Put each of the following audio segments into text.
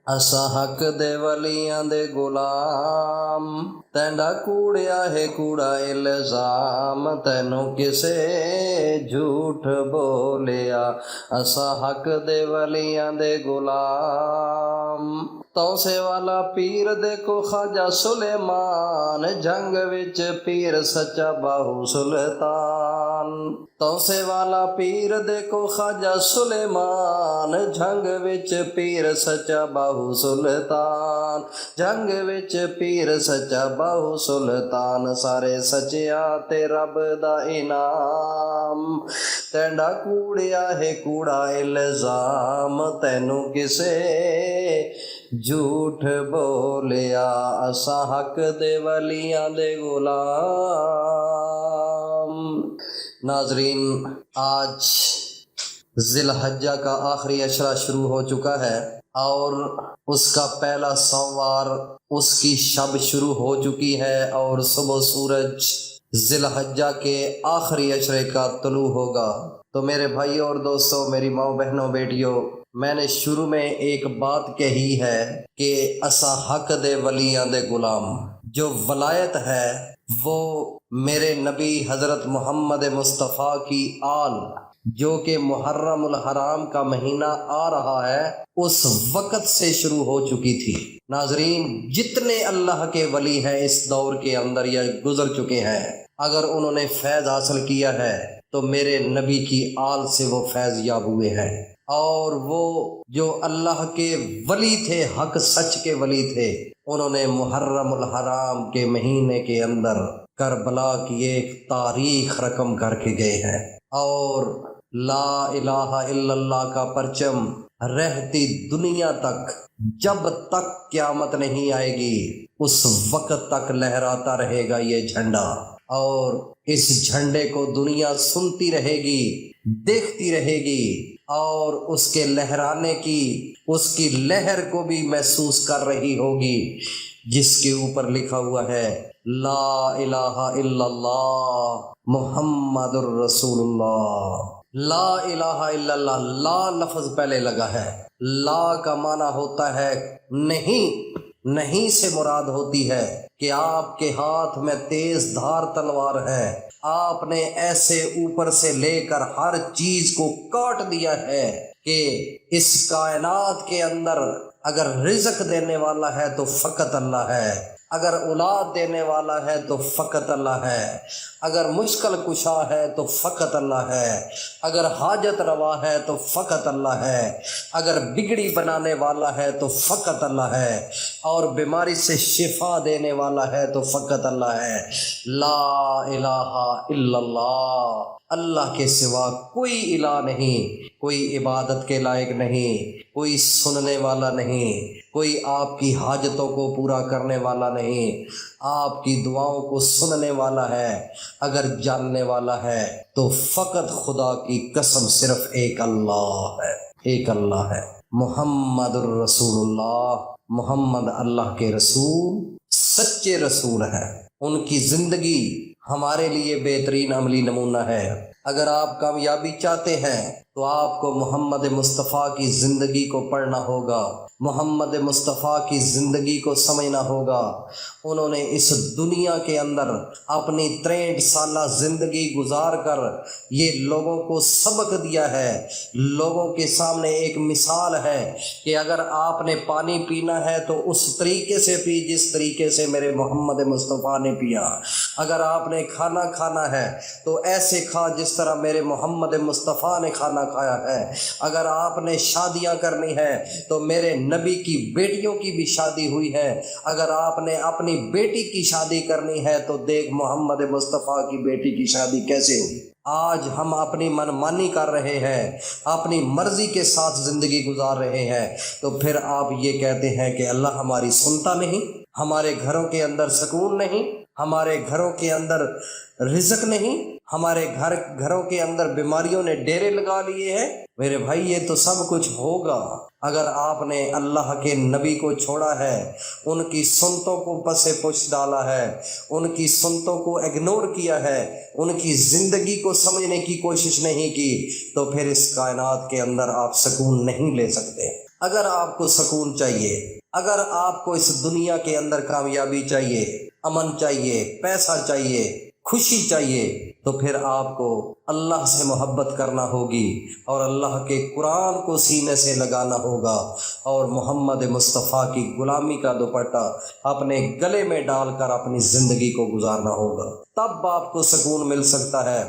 असा हक दे वलियां दे गुलाम, तैंडा कूड़िया है कूड़ा इल्जाम, तैनू किसे झूठ बोलिया। असा हक दे वलियां दे गुलाम, तौसे वाला पीर देखो ख्वाजा सुलेमान, जंग विच पीर सच्चा बाहू सुल्तान। तौसे वाला पीर देखो ख्वाजा सुलेमान, जंग विच पीर सच्चा बाहू सुल्तान। जंग विच पीर सच्चा बाहू सुल्तान, सारे सच्चिया ते रब दा इनाम। तैंडा कूड़िया है कूड़ा इल्जाम, तैनू किसे झूठ बोलिया। असा हक दे वलियां दे गुलाम। नाजरीन, आज जिलहज्जा का आखिरी अशरा शुरू हो चुका है और उसका पहला सोमवार, उसकी शब शुरू हो चुकी है और सुबह सूरज जिलहज्जा के आखिरी अशरे का तुलू होगा। तो मेरे भाइयों और दोस्तों, मेरी माँ बहनों बेटियों, मैंने शुरू में एक बात कही है कि असा हक दे वलियां दे गुलाम। जो वलायत है वो मेरे नबी हज़रत मोहम्मद मुस्तफ़ा की आल, जो कि मुहर्रमुल हराम का महीना आ रहा है, उस वक़्त से शुरू हो चुकी थी। नाजरीन, जितने अल्लाह के वली हैं इस दौर के अंदर या गुजर चुके हैं, अगर उन्होंने फैज़ हासिल किया है तो मेरे नबी की आल से वो फैज़ याब हुए हैं। और वो जो अल्लाह के वली थे, हक सच के वली थे, उन्होंने मुहर्रमुल हराम के महीने के अंदर करबला की एक तारीख रकम करके गए हैं और ला इलाहा इल्लल्लाह का परचम रहती दुनिया तक, जब तक क़यामत नहीं आएगी, उस वक़्त तक लहराता रहेगा ये झंडा। और इस झंडे को दुनिया सुनती रहेगी, देखती रहेगी और उसके लहराने की, उसकी लहर को भी महसूस कर रही होगी, जिसके ऊपर लिखा हुआ है ला इलाहा इल्लल्लाह मुहम्मदुर रसूलुल्लाह। ला इलाहा इल्लल्लाह, ला लफ्ज़ पहले लगा है। ला का माना होता है नहीं। नहीं से मुराद होती है कि आपके हाथ में तेज धार तलवार है, आपने ऐसे ऊपर से लेकर हर चीज को काट दिया है कि इस कायनात के अंदर अगर रिज़्क देने वाला है तो फ़कत अल्लाह है, अगर औलाद देने वाला है तो फ़कत अल्लाह है, अगर मुश्किल कुशा है तो फ़कत अल्लाह है, अगर हाजत रवा है तो फ़कत अल्लाह है, अगर बिगड़ी बनाने वाला है तो फ़कत अल्लाह है, और बीमारी से शिफा देने वाला है तो फ़कत अल्लाह है। ला इलाहा इल्लल्लाह, अल्लाह के सिवा कोई इलाह नहीं, कोई इबादत के लायक नहीं, कोई सुनने वाला नहीं, कोई आपकी हाजतों को पूरा करने वाला नहीं, आपकी दुआओं को सुनने वाला है, अगर जानने वाला है तो फ़कत खुदा की कसम सिर्फ एक अल्लाह है, एक अल्लाह है। मुहम्मदुर रसूलुल्लाह, मुहम्मद अल्लाह के रसूल, सच्चे रसूल हैं। उनकी ज़िंदगी हमारे लिए बेहतरीन अमली नमूना है। अगर आप कामयाबी चाहते हैं तो आपको मोहम्मद मुस्तफ़ा की ज़िंदगी को पढ़ना होगा, मोहम्मद मुस्तफ़ा की ज़िंदगी को समझना होगा। उन्होंने इस दुनिया के अंदर अपनी 63 साला ज़िंदगी गुजार कर ये लोगों को सबक दिया है, लोगों के सामने एक मिसाल है कि अगर आपने पानी पीना है तो उस तरीके से पी जिस तरीके से मेरे मोहम्मद मुस्तफ़ा ने पिया। अगर आपने खाना खाना है तो ऐसे खा जिस तरह मेरे मोहम्मद मुस्तफ़ा ने खाना खाया है। अगर आपने शादियां करनी है तो मेरे नबी की बेटियों की भी शादी हुई है। अगर आपने अपनी बेटी की शादी करनी है तो देख मोहम्मद मुस्तफ़ा की बेटी की शादी कैसे हुई। आज हम अपनी मनमानी कर रहे हैं, अपनी मर्जी के साथ ज़िंदगी गुजार रहे हैं, तो फिर आप ये कहते हैं कि अल्लाह हमारी सुनता नहीं, हमारे घरों के अंदर सुकून नहीं, हमारे घरों के अंदर रिज़्क नहीं, हमारे घरों के अंदर बीमारियों ने डेरे लगा लिए हैं। मेरे भाई, ये तो सब कुछ होगा अगर आपने अल्लाह के नबी को छोड़ा है, उनकी सुन्नतों को पसे पुश डाला है, उनकी सुन्नतों को इग्नोर किया है, उनकी ज़िंदगी को समझने की कोशिश नहीं की, तो फिर इस कायनात के अंदर आप सुकून नहीं ले सकते। اگر آپ کو سکون چاہیے، اگر آپ کو اس دنیا کے اندر کامیابی چاہیے، امن چاہیے، پیسہ چاہیے، خوشی چاہیے، تو پھر آپ کو اللہ سے محبت کرنا ہوگی اور اللہ کے قرآن کو سینے سے لگانا ہوگا اور محمد مصطفیٰ کی غلامی کا دوپٹہ اپنے گلے میں ڈال کر اپنی زندگی کو گزارنا ہوگا۔ تب آپ کو سکون مل سکتا ہے،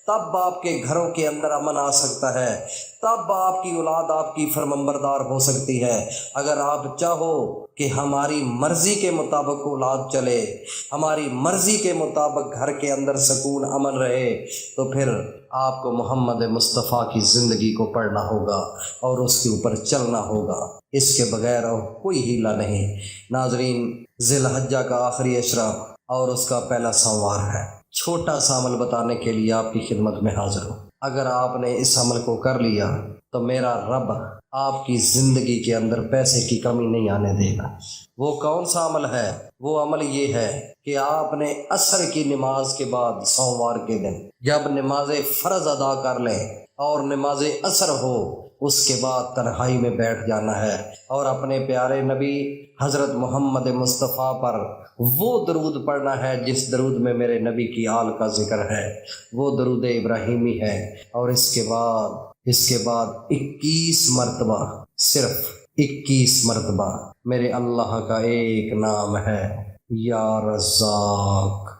تب آپ کے گھروں کے اندر امن آ سکتا ہے، تب آپ کی اولاد آپ کی فرمانبردار ہو سکتی ہے۔ اگر آپ چاہو کہ ہماری مرضی کے مطابق اولاد چلے، ہماری مرضی کے مطابق گھر کے اندر سکون امن رہے، تو پھر آپ کو محمد مصطفیٰ کی زندگی کو پڑھنا ہوگا اور اس کے اوپر چلنا ہوگا، اس کے بغیر اور کوئی ہیلہ نہیں۔ ناظرین، ذی الحجہ کا آخری عشرہ اور اس کا پہلا سوموار ہے۔ چھوٹا سا عمل بتانے کے لیے آپ کی خدمت میں حاضر ہوں۔ اگر آپ نے اس عمل کو کر لیا تو میرا رب آپ کی زندگی کے اندر پیسے کی کمی نہیں آنے دے گا۔ وہ کون سا عمل ہے؟ وہ عمل یہ ہے کہ آپ نے عصر کی نماز کے بعد سوموار کے دن جب نماز فرض ادا کر لیں اور نماز عصر ہو، اس کے بعد تنہائی میں بیٹھ جانا ہے اور اپنے پیارے نبی حضرت محمد مصطفیٰ پر وہ درود پڑھنا ہے جس درود میں میرے نبی کی آل کا ذکر ہے، وہ درود ابراہیمی ہے۔ اور اس کے بعد 21 مرتبہ، صرف 21 مرتبہ میرے اللہ کا ایک نام ہے، یا رزاق،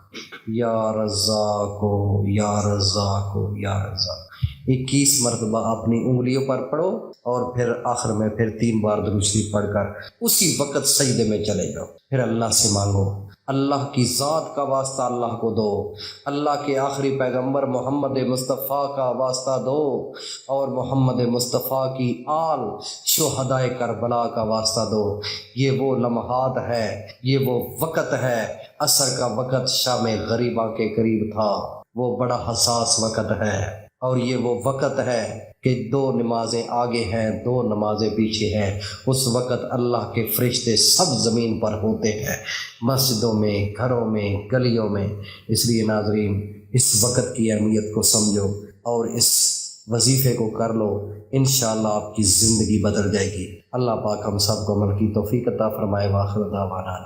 یا رزاقو، یا رزاقو، یا رزاق۔ 21 مرتبہ اپنی انگلیوں پر پڑھو اور پھر آخر میں پھر 3 بار درود شریف پڑھ کر اسی وقت سجدے میں چلے جاؤ، پھر اللہ سے مانگو، اللہ کی ذات کا واسطہ اللہ کو دو، اللہ کے آخری پیغمبر محمد مصطفیٰ کا واسطہ دو اور محمد مصطفیٰ کی آل شہدائے کربلا کا واسطہ دو۔ یہ وہ لمحات ہے، یہ وہ وقت ہے، عصر کا وقت شام غریبہ کے قریب تھا، وہ بڑا حساس وقت ہے، اور یہ وہ وقت ہے کہ 2 نمازیں آگے ہیں، 2 نمازیں پیچھے ہیں۔ اس وقت اللہ کے فرشتے سب زمین پر ہوتے ہیں، مسجدوں میں، گھروں میں، گلیوں میں۔ اس لیے ناظرین، اس وقت کی اہمیت کو سمجھو اور اس وظیفے کو کر لو، انشاءاللہ آپ کی زندگی بدل جائے گی۔ اللہ پاک ہم سب کو عمل کی توفیق عطا فرمائے۔ وآخر دعوانا